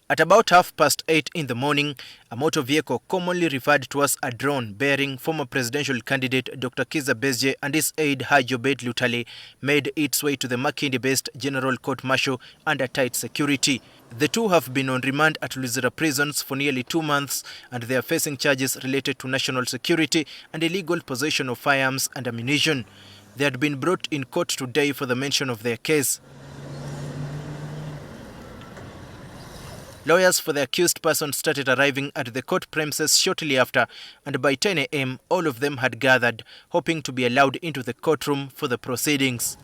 At about 8:30 in the morning, a motor vehicle commonly referred to as a drone bearing former presidential candidate Dr. Kizza Besigye and his aide Hajji Obeid Lutale made its way to the Makindi-based General Court-Martial under tight security. The two have been on remand at Luzira prisons for nearly 2 months, and they are facing charges related to national security and illegal possession of firearms and ammunition. They had been brought in court today for the mention of their case. Lawyers for the accused person started arriving at the court premises shortly after, and by 10 a.m. all of them had gathered, hoping to be allowed into the courtroom for the proceedings.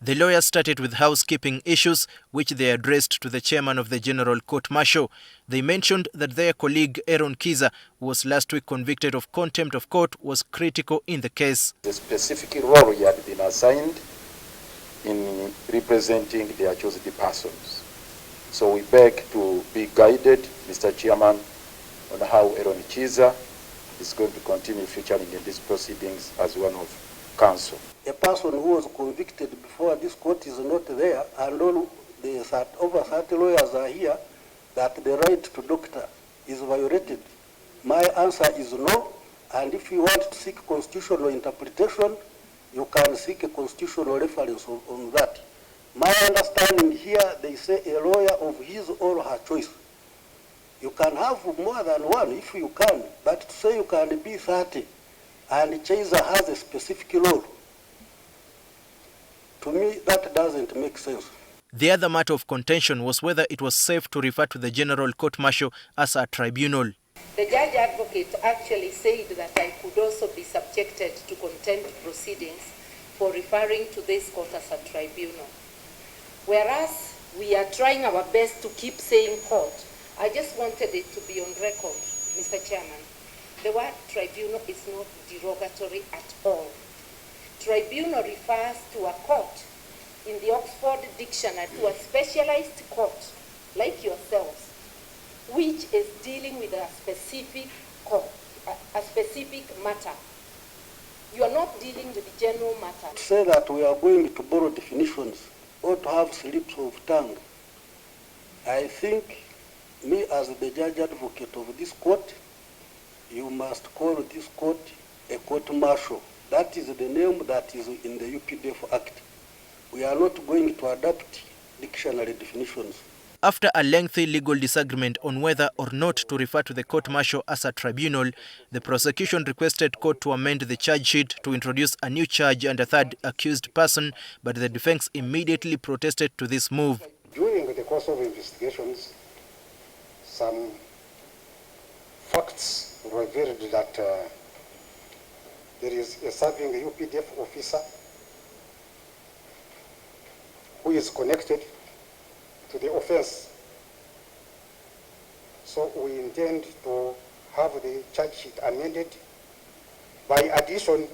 The lawyers started with housekeeping issues, which they addressed to the chairman of the General Court-Martial. They mentioned that their colleague Aaron Kizza, who was last week convicted of contempt of court, was critical in the case. The specific role he had been assigned in representing the accused persons. So we beg to be guided, Mr. Chairman, on how Aaron Kizza is going to continue featuring in these proceedings as one of counsel. A person who was convicted before this court is not there, and all the over 30 lawyers are here, that the right to doctor is violated. My answer is no, and if you want to seek constitutional interpretation, you can seek a constitutional reference on that. My understanding here, they say a lawyer of his or her choice. You can have more than one if you can, but to say you can be 30 and Kizza has a specific role, to me that doesn't make sense. The other matter of contention was whether it was safe to refer to the General Court-Martial as a tribunal. The judge advocate actually said that I could also be subjected to contempt proceedings for referring to this court as a tribunal. Whereas we are trying our best to keep saying court, I just wanted it to be on record, Mr. Chairman. The word tribunal is not derogatory at all. Tribunal refers to a court in the Oxford Dictionary, to a specialized court like yourselves, which is dealing with a specific court, a specific matter. You are not dealing with the general matter. To say that we are going to borrow definitions or to have slips of tongue, I think me as the judge advocate of this court, you must call this court a court-martial. That is the name that is in the UPDF Act. We are not going to adopt dictionary definitions. After a lengthy legal disagreement on whether or not to refer to the court-martial as a tribunal, the prosecution requested court to amend the charge sheet to introduce a new charge and a third accused person, but the defense immediately protested to this move. During the course of investigations, some facts revealed that there is a serving UPDF officer who is connected to the offense. So we intend to have the charge sheet amended by addition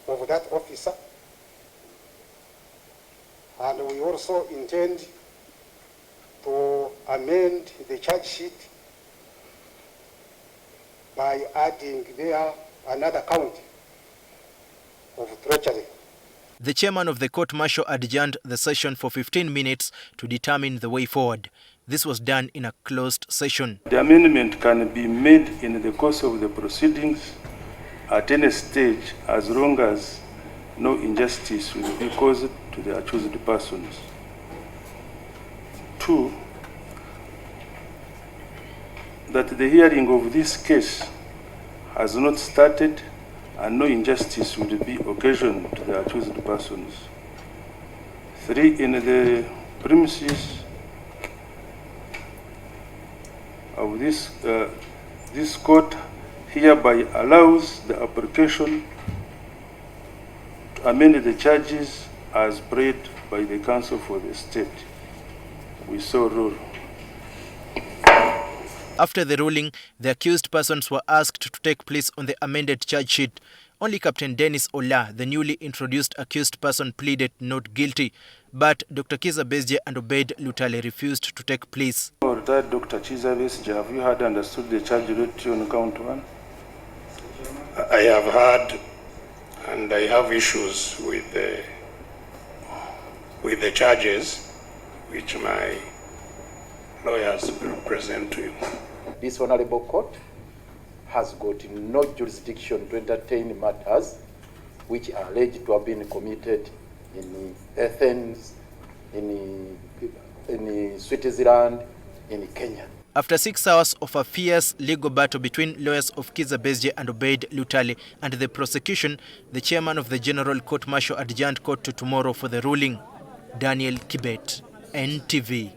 of that officer, and we also intend to amend the charge sheet by adding there another count of treachery. The chairman of the court-martial adjourned the session for 15 minutes to determine the way forward. This was done in a closed session. The amendment can be made in the course of the proceedings at any stage as long as no injustice will be caused to the accused persons. 2, that the hearing of this case has not started and no injustice will be occasioned to the accused persons. 3, in the premises of this court hereby allows the application to amend the charges as prayed by the counsel for the state. We so rule. After the ruling, the accused persons were asked to take place on the amended charge sheet. Only Captain Denis Ola, the newly introduced accused person, pleaded not guilty, but Dr. Kizza Besigye and Obeid Lutale refused to take place. Retired Dr. Kizza Besigye, have you had understood the charge read on count 1? I have heard, and I have issues with the charges, which my lawyers will present to you. This Honorable Court has got no jurisdiction to entertain matters which are alleged to have been committed in Athens, in Switzerland, in Kenya. After 6 hours of a fierce legal battle between lawyers of Kizza Besigye and Obeid Lutale and the prosecution, the chairman of the General Court Martial adjourned court to tomorrow for the ruling. Daniel Kibet, NTV.